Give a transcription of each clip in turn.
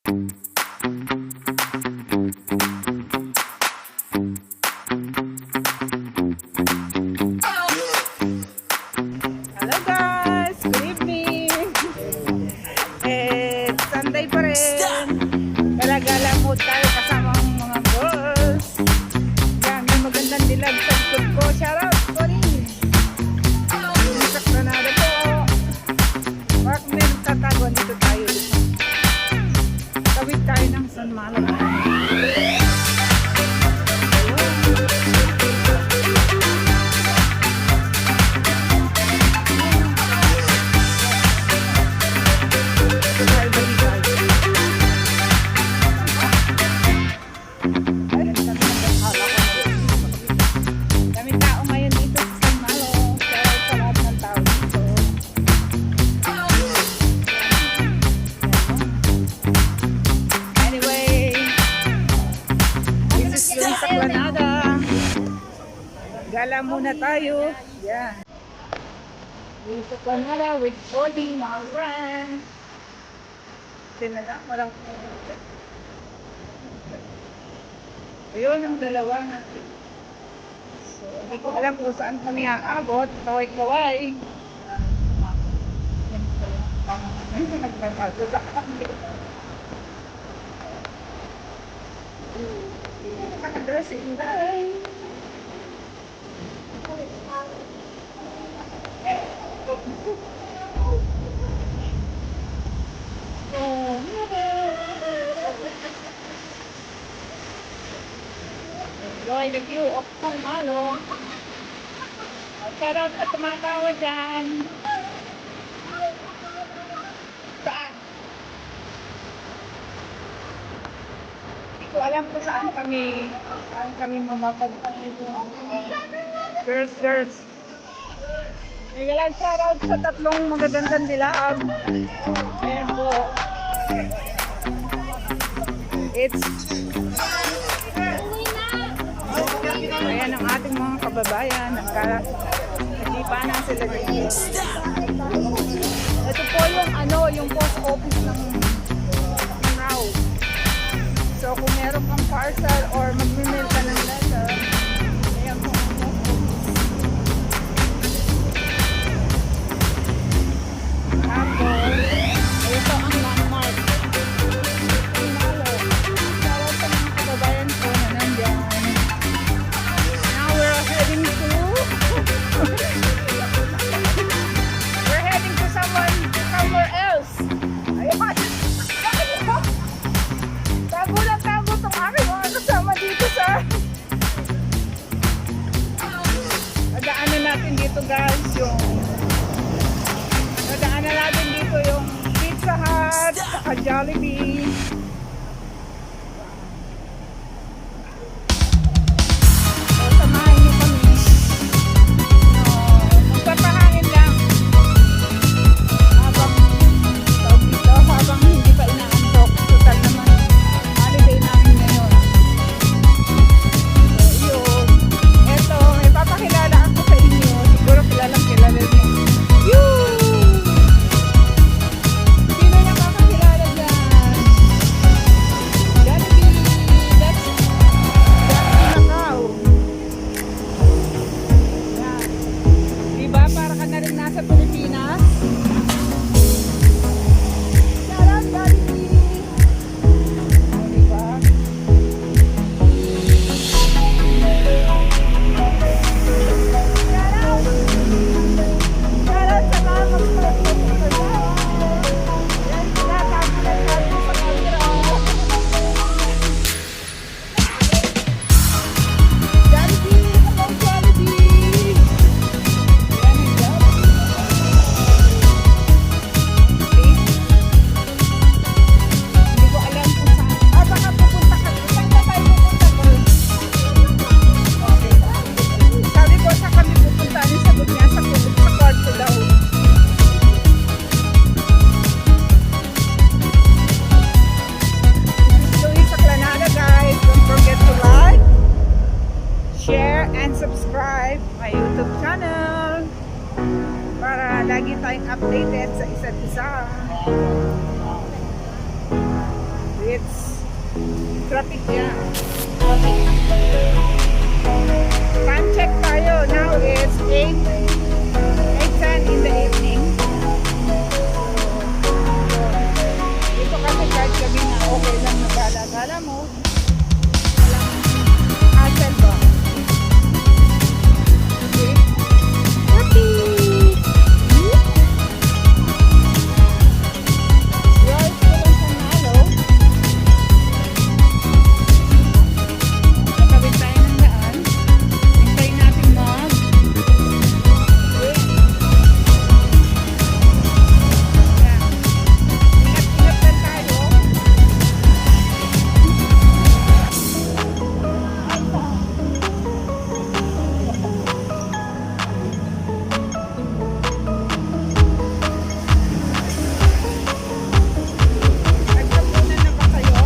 Hello guys! Good evening! Sunday pa rin. Gala-gala mood tayo kasama ang mga girls. Yan, may magandang dilag sa likod ko. Shoutout, Corinne! Sa Granada po. Bak may nagtatago dito tayo. Tawid tayo ng San Malo. Sa Granada. Gala muna tayo. Yan. Sa Granada with Cody, my friend. Tinala, walang ayun ang dalawa. So, hindi ko alam kung saan kami aabot. Kaway-kaway. Nagpapagod ako. Dressing day. Enjoy the view of San Malo. Shoutout at mga tao dyan. Saan? So, alam ko saan kami mamapagpapito. Girls. May galang shoutout sa tatlong magagandang dilaag. Ayan po. Ayan ang ating mga kababayan. Nagkalipanan sila dito. Ito po yung post office ng Rao. So, kung meron kang parcel or mag-mail ka ng letter, ayan po. Tapos, ito ang landmark. San Malo. Shoutout sa mga kababayan ko na nandyan. Now, we're heading to somewhere else. Ayun. Tago itong aking mga kasama dito sa nadaanan natin dito guys yung Pizza Hut saka Jollibee. So samahan niyo kami. Magpapahangin lang habang hindi pa inaantok. Total naman holiday namin ngayon. So yun. Eto, may papakilala ako sa inyo. Siguro kilala niyo. Sino na papakilala dyan? Jollibee. That's Jollibee Macau. Yan. Diba? Para ka na rin nasa Pilipinas. Shoutout Jollibee. O, diba? Shoutout sa mga magpapakilala dyan. Yan sila, tagulan sa camera. Jollibee! Hello, Jollibee! Yan ang Jollibee. Hindi ko alam kung saan. Baka pupunta ka. Saan ka tayo pupunta ko? Okay. Sabi ko saan kami pupunta. Ano sagot niya? Sa kwarto daw. This is Louie sa Granada guys. Don't forget to like, share, and subscribe my YouTube channel para lagi tayong updated sa isa't isa. it's traffic yan. Traffic. Time check tayo. Now it's 8:10 in the evening. Dito kasi kahit gabi na okay lang nagala-gala mo. Walang hassle ba? Okay. Happy! Right ko lang sa Malo. Nakawin tayo ng daan. Hintayin natin mag okay. Yan. Ingat-ingat lang tayo. Nagtapunan na ba kayo?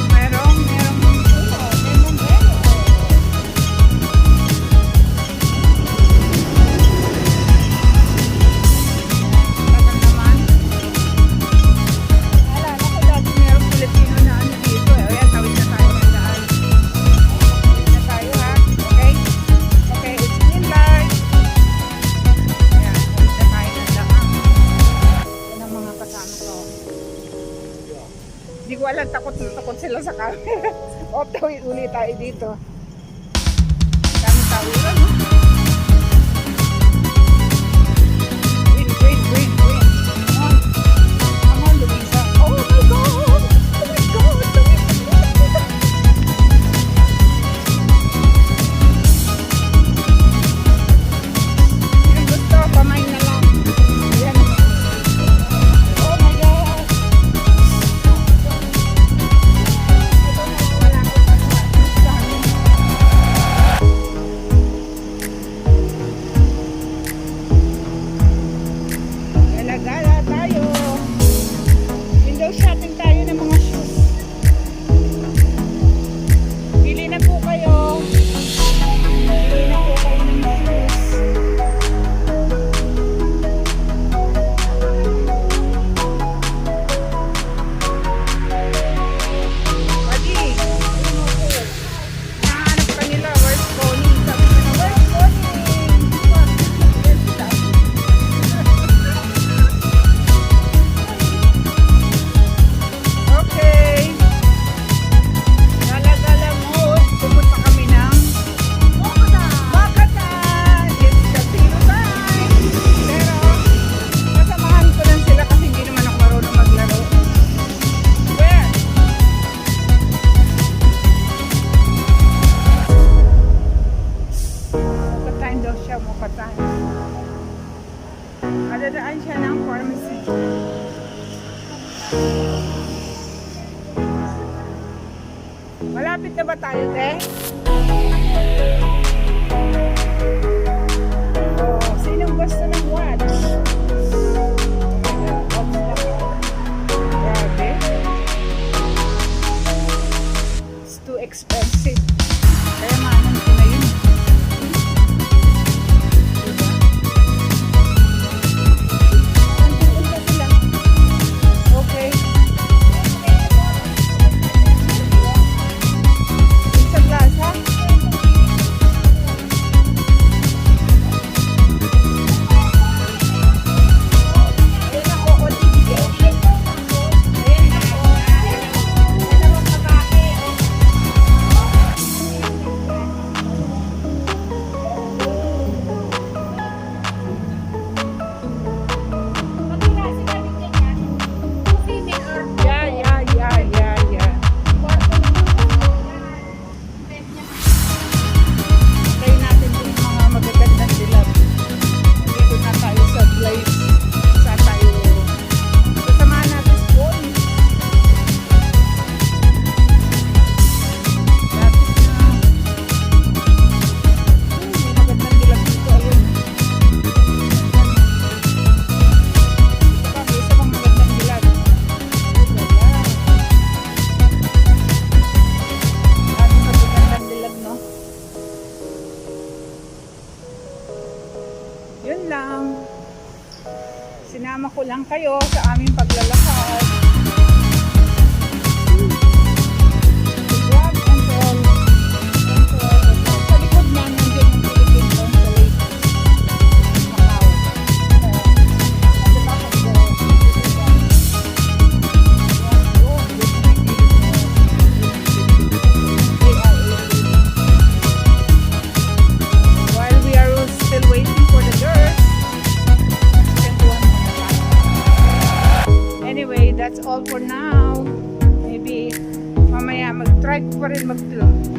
Merong puno, may bumbero. Tagal naman. Wala na ko dati merong Pilipino na ano dito eh. Ayan, tawid na tayo ng daan. Tawid na tayo ha. Okay? Okay, it's green light. Ayan, tawid na tayo ng daan. Yan ang mga kasama ko. Hindi ko alam, takot na takot sila sa camera. O, tawid ulit tayo dito. Dami tawiran, no? Wait. Come on. Come on, Luisa. Oh my God! Oh my God! Yung gusto, kamay na lang. Ayan. Oh my God! Wala akong Gala-gala tayo. Window shopping tayo ng mga shoes. Pili na po kayo. Pili na po kayo ng shoes. Padi, nahanap ka nila. Where's Connie? Sabi ko na, where's Connie? Okay. Gala-gala mo. Pupunta kami ng Bacatan. It's casino time. Pero, kasamahan ko lang sila kasi hindi naman ako marunong maglaro. Where? Mukatan daw siya, mukatan. Madadaan siya ng pharmacy. Malapit na ba tayo, te? Oh, sinong gusto ng watch? Watch na po. Grabe. It's too expensive. Kaya maanan ko na yun. Diba? Punta sila. Okay. Sa plaza? Sinama ko lang kayo sa aming paglalakad. Grab until sa likod na nandiyan yung Philippine Consulate. Macau. At the back of the while we are still waiting for the girls. Anyway, that's all for now. Maybe mamaya mag-try ko pa rin mag-vlog.